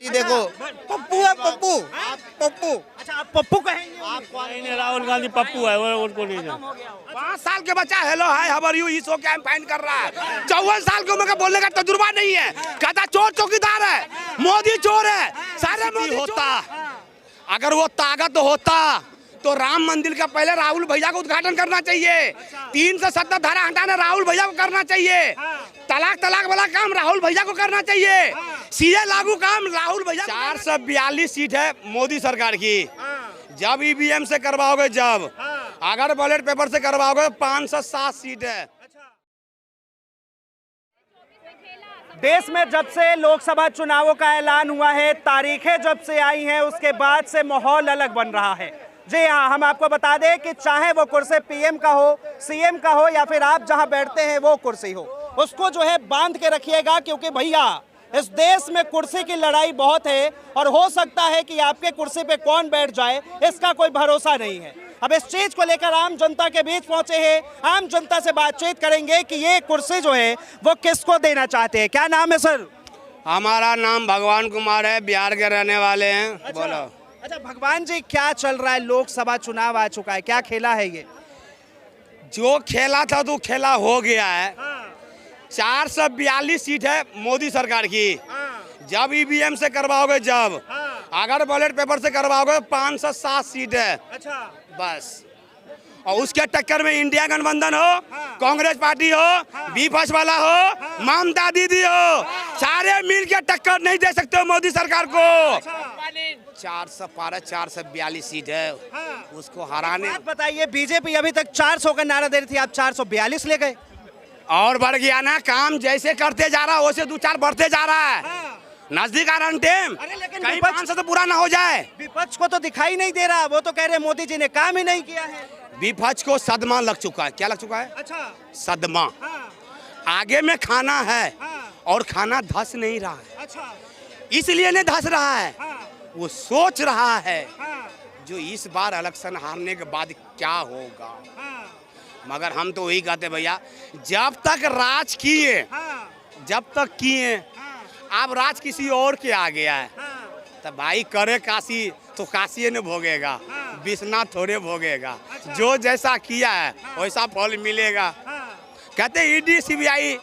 देखो पप्पू है, पप्पू पप्पू। अच्छा, आप पप्पू कहेंगे? नहीं, राहुल गांधी पप्पू है, वो उनको नहीं जाना। 5 साल के बच्चा hello hi how are you इस शो क्या फाइन कर रहा है। 54 साल की उम्र का बोलने का तजुर्बा नहीं है। कहता चोर चौकीदार है, मोदी चोर है, सारे मोदी होता। अगर वो ताकत होता तो राम मंदिर का पहले राहुल भैया को उद्घाटन करना चाहिए। 370 धारा हटाना राहुल भैया को करना चाहिए। तलाक वाला काम राहुल भैया को करना चाहिए। सीए लागू काम राहुल भैया। 442 सीट है मोदी सरकार की। जब ईवीएम से करवाओगे, जब अगर बैलेट पेपर से करवाओगे 507 सीट है। देश में जब से लोकसभा चुनावों का ऐलान हुआ है, तारीखें जब से आई हैं, उसके बाद से माहौल अलग बन रहा है। जी हाँ, हम आपको बता दें कि चाहे वो कुर्सी पीएम का हो, सीएम का हो, या फिर आप जहां बैठते हैं वो कुर्सी हो, उसको जो है बांध के रखिएगा, क्योंकि भैया इस देश में कुर्सी की लड़ाई बहुत है और हो सकता है कि आपके कुर्सी पे कौन बैठ जाए इसका कोई भरोसा नहीं है। अब इस चीज को लेकर आम जनता के बीच पहुंचे हैं, आम जनता से बातचीत करेंगे कि ये कुर्सी जो है वो किसको देना चाहते हैं। क्या नाम है सर? हमारा नाम भगवान कुमार है, बिहार के रहने वाले हैं। बोलो। अच्छा भगवान जी, क्या चल रहा है? लोकसभा चुनाव आ चुका है, क्या खेला है ये? जो खेला था तो खेला हो गया है। 442 सीट है मोदी सरकार की। जब ईवीएम से करवाओगे, जब अगर बैलेट पेपर से करवाओगे 507 सीट है। अच्छा, बस। और उसके टक्कर में इंडिया गठबंधन हो, कांग्रेस पार्टी हो, विपक्ष वाला हो, ममता दीदी हो, सारे मिल के टक्कर नहीं दे सकते हो मोदी सरकार को। 442 सीट है, उसको हराने। आप बताइए, बीजेपी अभी तक 400 का नारा दे रही थी, आप 442 ले गए। और बढ़ गया ना, काम जैसे करते जा रहा है वैसे 2-4 बढ़ते जा रहा है। नजदीक आ रहा टाइम, कहीं 500 तो पूरा ना हो जाए। विपक्ष को तो दिखाई नहीं दे रहा, वो तो कह रहे मोदी जी ने काम ही नहीं किया है। विपक्ष को सदमा लग चुका है। क्या लग चुका है? अच्छा, सदमा। आगे में खाना है और खाना धस नहीं रहा है। अच्छा, इसलिए नहीं धस रहा है, वो सोच रहा है जो इस बार इलेक्शन हारने के बाद क्या होगा। मगर हम तो वही कहते भैया, जब तक राज किए, जब तक किए, अब राज किसी और के आ गया है, तो भाई करे काशी तो काशी ने भोगेगा, विश्वनाथ थोड़े भोगेगा। जो जैसा किया है वैसा फल मिलेगा। कहते ईडी सीबीआई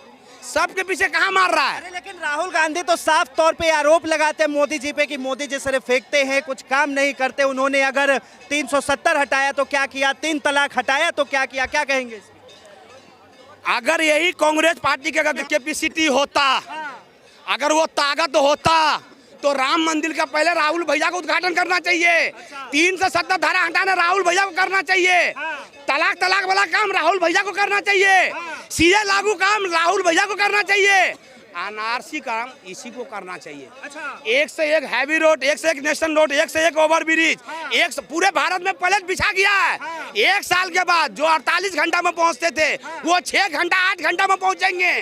सबके पीछे कहाँ मार रहा है। अरे लेकिन राहुल गांधी तो साफ तौर पे आरोप लगाते हैं मोदी जी पे कि मोदी जी सिर्फ फेंकते हैं, कुछ काम नहीं करते। उन्होंने अगर 370 हटाया तो क्या किया, 3 तलाक हटाया तो क्या किया, क्या कहेंगे? अगर यही कांग्रेस पार्टी का कैपेसिटी होता, अगर वो ताकत होता तो राम मंदिर का पहले राहुल भैया को उद्घाटन करना चाहिए। 370 धारा हटाना राहुल भैया को करना चाहिए। तलाक वाला काम राहुल भैया को करना चाहिए। सीए लागू काम राहुल भैया को करना चाहिए। एनआरसी काम इसी को करना चाहिए। एक से एक हैवी रोड, एक से एक नेशनल रोड, एक से एक ओवर ब्रिज, एक पूरे भारत में पलट बिछा गया है। 1 साल के बाद जो 48 घंटा में पहुंचते थे वो 6 घंटा 8 घंटा में पहुंचेंगे।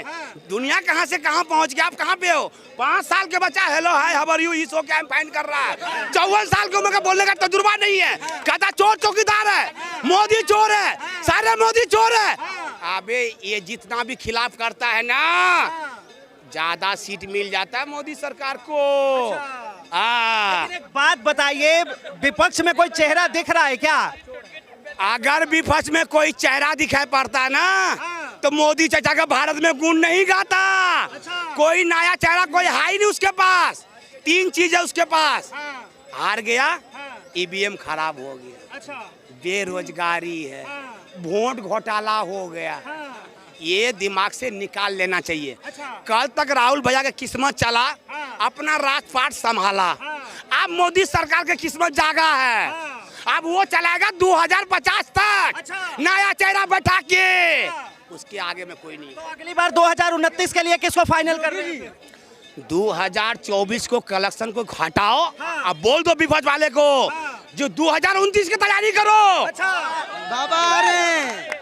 दुनिया कहां से कहां पहुंच गया। आप कहां पे हो? 5 साल के बच्चा hello hi how are you इस शो क्या फाइन कर रहा है। 54 साल की उम्र का बोलने का तजुर्बा नहीं है। कहता चोर चौकीदार है, मोदी चोर है, सारे मोदी चोर है। अबे ये जितना भी खिलाफ करता है ना, ज्यादा सीट मिल जाता है मोदी सरकार को। एक बात बताइए, विपक्ष में कोई चेहरा दिख रहा है क्या? अगर विपक्ष में कोई चेहरा दिखाई पड़ता है ना, तो मोदी चाचा का भारत में गुण नहीं गाता। कोई नया चेहरा कोई है ही नहीं उसके पास। 3 चीज है उसके पास। हार गया, ईवीएम खराब हो गया, बेरोजगारी है, वोट घोटाला हो गया। ये दिमाग से निकाल लेना चाहिए। कल तक राहुल भैया का किस्मत चला, अपना राजपाट संभाला। अब मोदी सरकार का किस्मत जागा है, अब वो चलाएगा 2050 तक। नया चेहरा बैठा के, उसके आगे में कोई नहीं। तो अगली बार 2029 के लिए किसको फाइनल कर रहे हैं? 2024 को कलेक्शन को हटाओ। अब बोल दो विपक्ष वाले को जो 2029 की तैयारी करो। बाबा रे,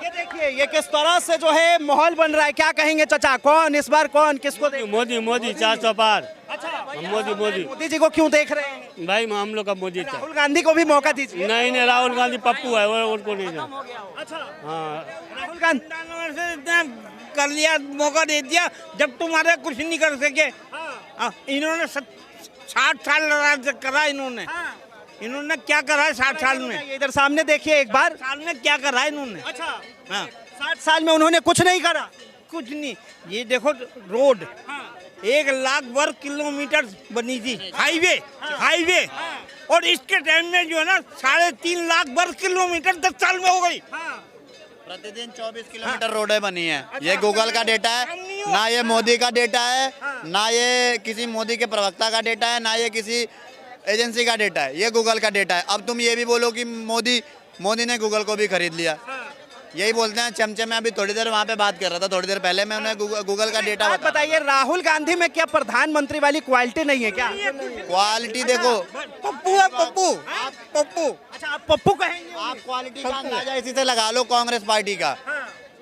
ये देखिए ये किस तरह से जो है माहौल बन रहा है। क्या कहेंगे चाचा, कौन इस बार कौन किसको देख? मोदी 400 पार। मोदी जी को क्यों देख रहे हैं भाई? हम लोग का मोदी था। राहुल गांधी को भी मौका दीजिए। नहीं, राहुल गांधी पप्पू है, वो उनको नहीं जाना। हाँ, राहुल गांधी कर लिया, मौका दे दिया, जब तुम्हारे कुछ नहीं कर सके। इन्होंने 60 साल राज्य करा इन्होंने। इन्होंने क्या करा है 60 साल में? इधर सामने देखिए एक बार। साल में क्या करा है इन्होंने? अच्छा, हाँ 60 साल में उन्होंने कुछ नहीं करा। कुछ नहीं। ये देखो रोड 1 लाख वर्ग किलोमीटर बनी थी, हाईवे और इसके टाइम में जो है ना 3.5 लाख वर्ग किलोमीटर 10 साल में हो गई। प्रतिदिन 24 किलोमीटर रोडें बनी है। ये गूगल का डेटा है, ना ये मोदी का डेटा है, ना ये किसी मोदी के प्रवक्ता का डेटा है, ना ये किसी एजेंसी का डेटा है, ये गूगल का डेटा है। अब तुम ये भी बोलो कि मोदी ने गूगल को भी खरीद लिया, यही बोलते हैं चमचे। मैं अभी थोड़ी देर वहाँ पे बात कर रहा था, थोड़ी देर पहले मैं उन्हें गूगल का डेटा बात बताइए, राहुल गांधी में क्या प्रधानमंत्री वाली क्वालिटी नहीं है क्या? क्वालिटी देखो, पप्पू है पप्पू। अच्छा, आप पप्पू कहेंगे? आप क्वालिटी का अंदाजा इसी से लगा लो कांग्रेस पार्टी का।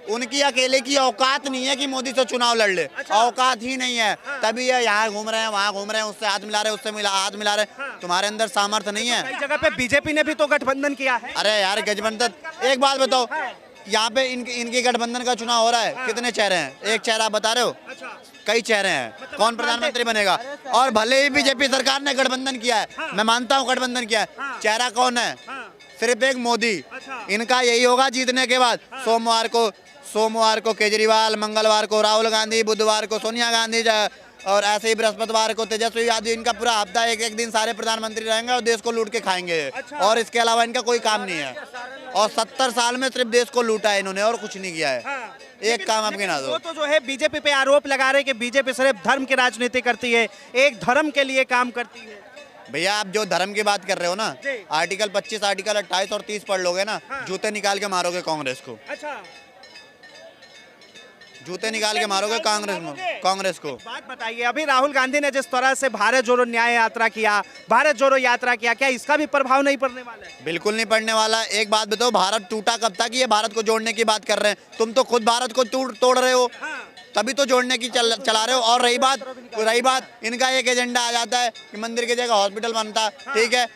उनकी अकेले की औकात नहीं है कि मोदी से चुनाव लड़ ले, औकात ही नहीं है। तभी ये यहाँ घूम रहे हैं, वहाँ घूम रहे हैं, उससे हाथ मिला रहे, उससे हाथ मिला रहे। तुम्हारे अंदर सामर्थ्य नहीं है। कई जगह पे बीजेपी ने भी तो गठबंधन किया है। अरे यार गठबंधन, एक बात बताओ, यहाँ पे इनकी गठबंधन का चुनाव हो रहा है, कितने चेहरे हैं? एक चेहरा आप बता रहे हो? कई चेहरे हैं, कौन प्रधानमंत्री बनेगा? और भले ही बीजेपी सरकार ने गठबंधन किया है, मैं मानता हूँ गठबंधन किया है, चेहरा कौन है? सिर्फ एक मोदी। इनका यही होगा जीतने के बाद। सोमवार को केजरीवाल, मंगलवार को राहुल गांधी, बुधवार को सोनिया गांधी, और ऐसे ही बृहस्पतिवार को तेजस्वी यादव। इनका पूरा हफ्ता एक दिन सारे प्रधानमंत्री रहेंगे और देश को लूट के खाएंगे। और इसके अलावा इनका कोई काम नहीं है। और 70 साल में सिर्फ देश को लूटा है इन्होंने और कुछ नहीं किया है। एक काम आप गिना दो। वो तो जो है बीजेपी पे आरोप लगा रहे कि बीजेपी सिर्फ धर्म की राजनीति करती है, एक धर्म के लिए काम करती है। भैया आप जो धर्म की बात कर रहे हो ना, आर्टिकल 25, आर्टिकल 28 और 30 पढ़ लोगे ना, जूते निकाल के मारोगे कांग्रेस को। अच्छा, जूते निकाल के मारोगे कांग्रेस को। बात बताइए, अभी राहुल गांधी ने जिस तरह से भारत जोड़ो न्याय यात्रा किया, भारत जोड़ो यात्रा किया, क्या इसका भी प्रभाव नहीं पड़ने वाला है? बिल्कुल नहीं पड़ने वाला। एक बात बताओ, भारत टूटा कब था कि ये भारत को जोड़ने की बात कर रहे हैं? तुम तो खुद भारत को तोड़ रहे हो, तभी तो जोड़ने की चला रहे हो। और रही बात इनका एक एजेंडा आ जाता है कि मंदिर की जगह हॉस्पिटल बनता, ठीक है।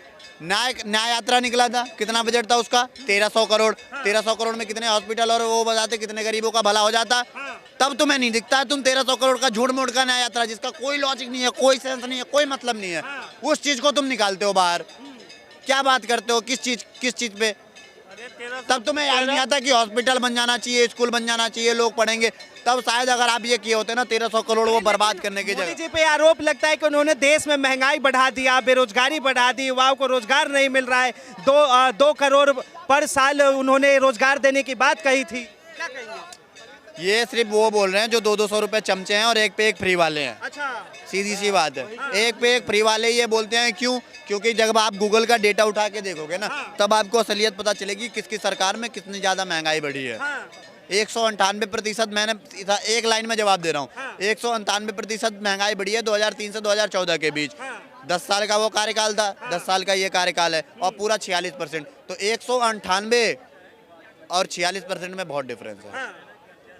न्याय यात्रा निकला था, कितना बजट था उसका? 1300 करोड़। 1300 करोड़ में कितने हॉस्पिटल और वो बताते कितने गरीबों का भला हो जाता? तब तुम्हें नहीं दिखता है। तुम 1300 करोड़ का झूठ मूठ का न्याय यात्रा, जिसका कोई लॉजिक नहीं है, कोई सेंस नहीं है, कोई मतलब नहीं है, उस चीज को तुम निकालते हो बाहर। क्या बात करते हो? किस चीज पे? तब तुम्हें याद नहीं आता कि हॉस्पिटल बन जाना चाहिए, स्कूल बन जाना चाहिए, लोग पढ़ेंगे। तब शायद अगर आप ये किए होते ना 1300 करोड़ वो बर्बाद करने की जगह। मोदी जी पे आरोप लगता है कि उन्होंने देश में महंगाई बढ़ा दिया, बेरोजगारी बढ़ा दी, युवाओं को रोजगार नहीं मिल रहा है। 2 करोड़ पर साल उन्होंने रोजगार देने की बात कही थी। क्या कहेंगे? ये सिर्फ वो बोल रहे हैं जो 200 रुपए चमचे हैं और एक पे एक फ्री वाले हैं। अच्छा, सीधी सी बात है, एक पे एक फ्री वाले ये बोलते हैं। क्यों? क्योंकि जब आप गूगल का डेटा उठा के देखोगे ना, तब आपको असलियत पता चलेगी किसकी सरकार में कितनी ज्यादा महंगाई बढ़ी है। 198%। मैंने एक लाइन में जवाब दे रहा हूँ, 198% महंगाई बढ़ी है 2003 से 2014 के बीच। 10 साल का वो कार्यकाल था, 10 साल का ये कार्यकाल है, और पूरा 46%। तो 198 और 46% में बहुत डिफरेंस है।